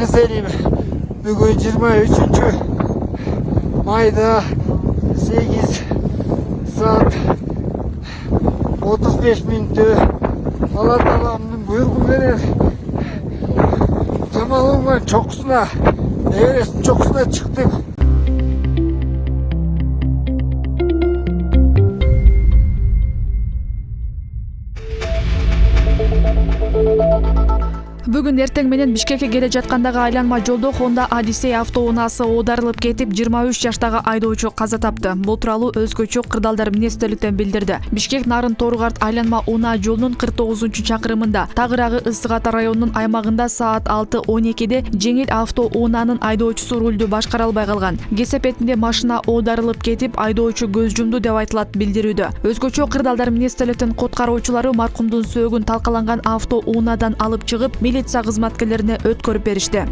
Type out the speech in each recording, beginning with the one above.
Кыргыз эли бүгүн 23 майда 8 saat 35 мүнөттө Алла Тааланын буйругу менен Жамаловдун чокусуна, Эвересттин чокусуна чыктык. Бүгүн эртең менен Бишкекке келе жаткандагы айланма жолдо Honda Odyssey автоунаасы оодарылып кетип, 23 жаштагы айдоочу каза тапты. Бул тууралуу Өзгөчө кырдаалдар министрликтен билдирди. Бишкек Нарын Торгарт айланма унаа жолунун 49-чакырымында Тагырагы Ысык Ата районунун аймагында саат 6:12 жеңил автоунаанын айдоочусу рулду башкара албай калган. Кесепетинде машина оодарылып кетип, айдоочу көз жумду деп айтылат билдирүүдө. Өзгөчө кырдаалдар министрликтин куткаруучулары маркумдун сөөгүн талкаланган автоунаадан алып чыгып, милиция кызматкерлерине өткөрүп беришти.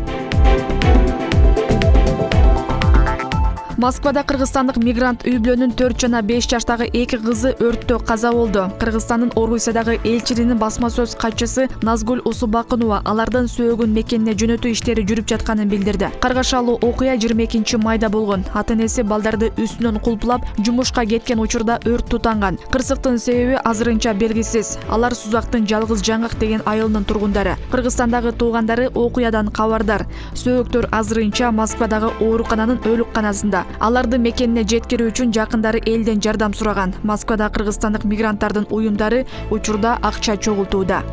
Москвада кыргызстандык мигрант үй-бүлөнүн 4 жана 5 жаштагы 2 кызы өрттө каза болду. Кыргызстандын Орусиядагы элчилигинин басма сөз катчысы Назгүл Усубакынова алардын сөөгүн мекенине жөнөтүү иштери жүрүп жатканын билдирди. Каргашалуу окуя 22 майда болгон. Ата-энеси балдарды үстүнөн кулпулап, жумушка кеткен учурда өрт тутанган. Кырсыктын себеби азырынча белгисиз. Алар Сузактын Жалгыз Жаңак деген айылынын тургундары. Кыргызстандагы туугандары окуядан кабардар. Сөөктөр азырынча Москвадагы оорукананын өлүкканасында. Аларды мекенине жеткирүү үчүн жакындары элден жардам сураган. Москвада кыргызстандык мигранттардын уюмдары учурда акча чогултууда.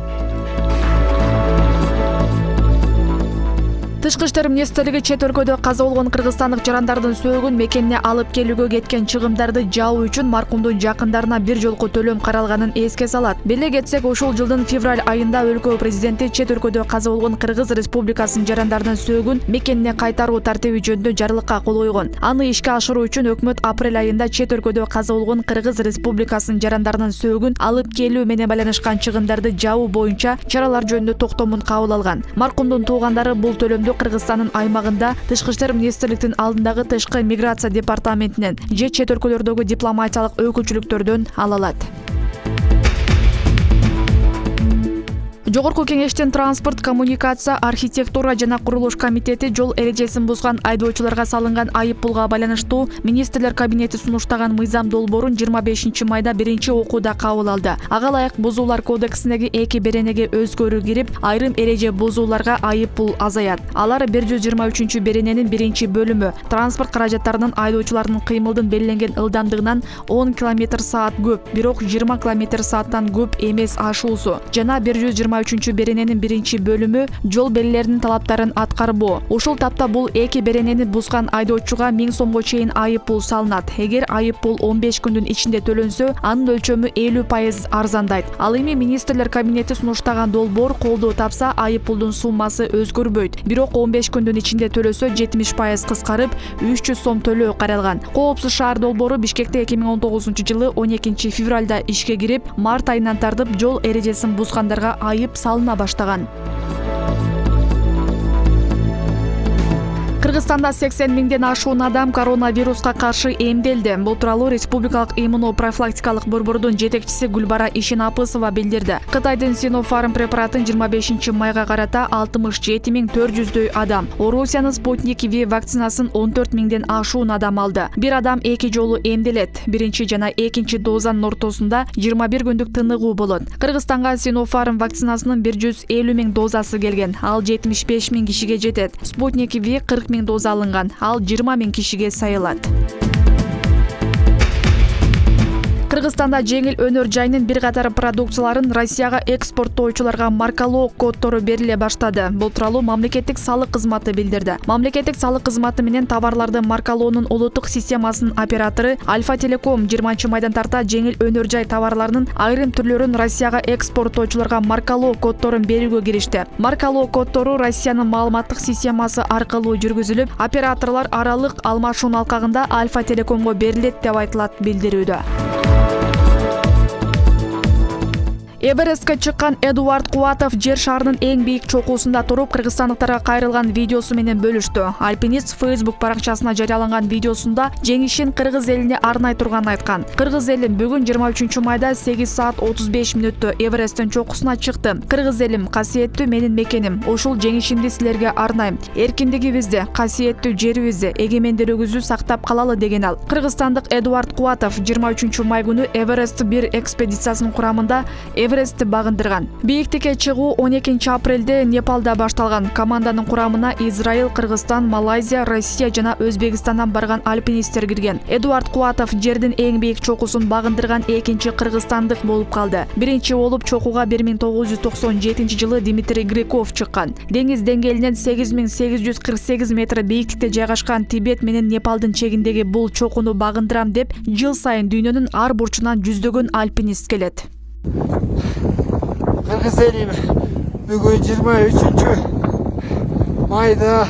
Тышкы иштер министрлиги чет өлкөдө каза болгон кыргызстандык жарандардын сөөгүн мекенине алып келүүгө кеткен чыгымдарды жабуу үчүн маркумдун жакындарына бир жолку төлөм каралганын эске салат. Беле кетсек, ушул жылдын февраль айында өлкө президенти чет өлкөдө каза болгон Кыргыз Республикасынын жарандардын сөөгүн мекенине кайтаруу тартиби жөнүндө жарлыкка кол койгон. Аны ишке ашыруу үчүн өкмөт апрель айында чет өлкөдө каза болгон Кыргыз Республикасынын жарандардын сөөгүн алып келүү менен байланышкан чыгымдарды жабуу боюнча чаралар жөнүндө токтомун кабыл алган. Маркумдун туугандары бул төлөмдү Кыргызстандын аймагында Тышкы иштер министрликтин алдындагы тышкы миграция департаментинен же чет өлкөлөрдөгү дипломатиялык өкүлчүлүктөрдөн ала алат. Жогорку кеңештин транспорт, коммуникация, архитектура жана курулуш комитети жол эрежесин бузган айдоочуларга салынган айып пулга байланыштуу министрлер кабинети сунуштаган мыйзам долбоорун 25 майда биринчи окууда кабыл алды. Ага ылайык бузуулар кодексиндеги 2 беренеге өзгөрүү кирип, айрым эреже бузууларга айып пул азаят. Алар 123 берененин биринчи бөлүмү транспорт каражаттарынын айдоочулардын кыймылдын белгиленген ылдамдыгынан 10 км/саат көп, бирок 20 км/сааттан көп эмес ашуусу жана 123 берененин биринчи бөлүмү жол белгилеринин талаптарын аткарбоо. Ушул тапта бул 2 беренени бузган айдоочуга 1000 сомго чейин айып пул салынат. Эгер айып пул 15 күндүн ичинде төлөнсө, анын өлчөмү 50% арзандайт. Ал эми министрлер кабинети сунуштаган долбоор колдоо тапса, айып пулдун суммасы өзгөрбөйт. Бирок 15 күндүн ичинде төлөсө 70% кыскарып, 300 сом төлөө каралган. Коопсуз шаар долбоору Бишкекте 2019-жылы 12 февралда ишке кирип, март айынан тартып жол эрежесин бузгандарга айып салына баштаган. Кыргызстанда 80 миңден ашуун адам коронавируска каршы эмделди. Бул тууралуу Республикалык иммунопрофилактикалык борбордун жетекчиси Гүлбара Ишенапысова билдирди. Кытайдын Sinopharm препаратын 25 майга карата 67.400 адам, Орусиянын Sputnik V вакцинасын 14 миңден ашуун адам алды. Бир адам 2 жолу эмделет. Биринчи жана экинчи дозанын ортосунда 21 күндүк тыныгуу болот. Кыргызстанга Sinopharm вакцинасынын 150 миң дозасы келген. Ал 75 миң кишиге жетет. Sputnik V 40 миң доза алынган. Ал 20 миң кишиге сайылат. Кыргызстанда жеңил өнөр жайынын бир катар продукцияларын Россияга экспорттоочуларга маркалоо коддору бериле баштады. Бул тууралуу мамлекеттик салык кызматы билдирди. Мамлекеттик салык кызматы менен товарларды маркалоонун улуттук системасынын оператору Альфа Телеком 20 майдан тарта жеңил өнөр жай товарларынын айрым түрлөрүн Россияга экспорттоочуларга маркалоо коддорун берүүгө киришти. Маркалоо коддору Россиянын маалыматтык системасы аркылуу жүргүзүлүп, операторлор аралык алмашуун алкагында Альфа Телекомго берилет деп айтылат билдирүүдө. Эверестке чыккан Эдуард Кубатов жер шарынын эң бийик чокуусунда туруп кыргызстандыктарга кайрылган видеосу менен бөлүштү. Альпинист Facebook баракчасына жарыяланган видеосунда жеңишин кыргыз элине арнай турганын айткан. Кыргыз элим бүгүн 23 майда 8 саат 35 мүнөттө Эвересттин чокусуна чыкты. Кыргыз элим касиеттүү менин мекеним. Ушул жеңишимди силерге арнайм. Эркиндигибизди, касиеттүү жерибизди, эгемендүүлүгүбүздү сактап калалы деген ал. Кыргызстандык Эдуард Кубатов 23 май күнү Эверест 1 экспедициясынын курамында Эверестти багындырган. Бийиктикке чыгуу 12 апрелде Непалда башталган. Команданын курамына Израиль, Кыргызстан, Малайзия, Россия жана Өзбекстандан барган альпинисттер кирген. Эдуард Кубатов жердин эң бийик чокусун багындырган экинчи кыргызстандык болуп калды. Биринчи болуп чокуга 1997 жылы Дмитрий Греков чыккан. Деңиз деңгээлинен 8848 метр бийиктикте жайгашкан Тибет менен Непалдын чегиндеги бул чокуну багындырам деп жыл сайын дүйнөнүн ар бурчунан жүздөгөн альпинист келет. Кыргыз элим бүгүн 23 майда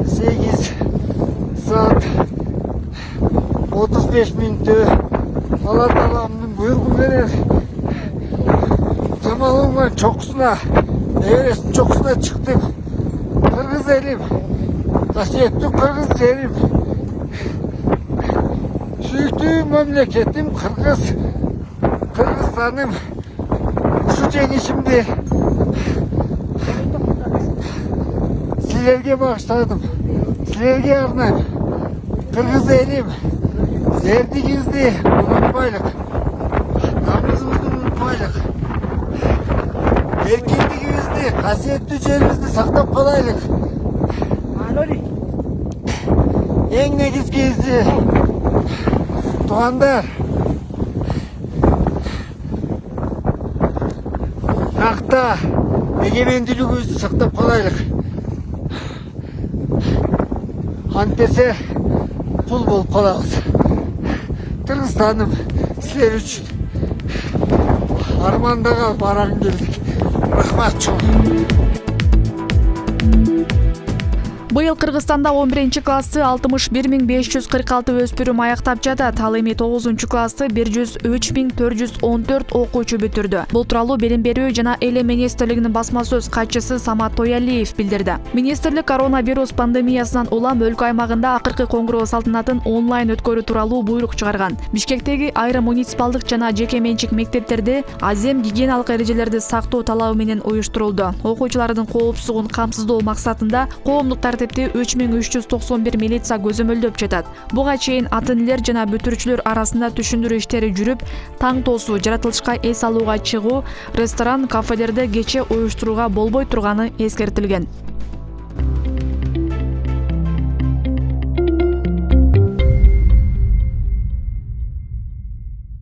8 саат 35 мүнөттө Алла Тааламдын буйругу менен Жамалынган чокусуна, Эвересттин чокусуна чыктым. Кыргыз элим, касиеттүү кыргыз жерим, сүйүктүү мамлекетим Кыргызстаным. Ушу жеңишимди силерге багыштадым, силерге арнайм. Кыргыз элим, эрдигибизди унутпайлык, намысыбызды унутпайлык, эркиндигибизди, касиеттүү жерибизди сактап калайлык. Эң негизгиси туугандар, акта эгемендүүлүгүбүздү сактап калайлык. Антесе кул болуп калабыз. Кыргызстаным, силер үчүн армандага баргым келди. Рахмат чоң. Быйыл Кыргызстанда 11 классты 61546 өспүрүм аяктап жатат. Ал эми 9 классты 103414 окуучу бүтүрдү. Бул тууралуу Билим берүү жана Эле министрлигинин басма сөз катчысы Самат Тоялиев билдирди. Министрлик коронавирус пандемиясынан улам өлкө аймагында акыркы коңгуроо салтанатын онлайн өткөрүү тууралуу буйрук чыгарган. Бишкектеги айрым муниципалдык жана жеке менчик мектептерде азем гигиеналык эрежелерди сактоо талабы менен уюштурулду. Окуучулардын коопсуздугун камсыздоо максатында коомдук 3391 милиция көзөмөлдөп жатат. Буга чейин ата-энелер жана бүтүрүүчүлөр арасында түшүндүрүү иштери жүрүп, таң тоосу, жаратылышка эс алууга чыгуу, ресторан, кафелерде кече уюштурууга болбой турганы эскертилген.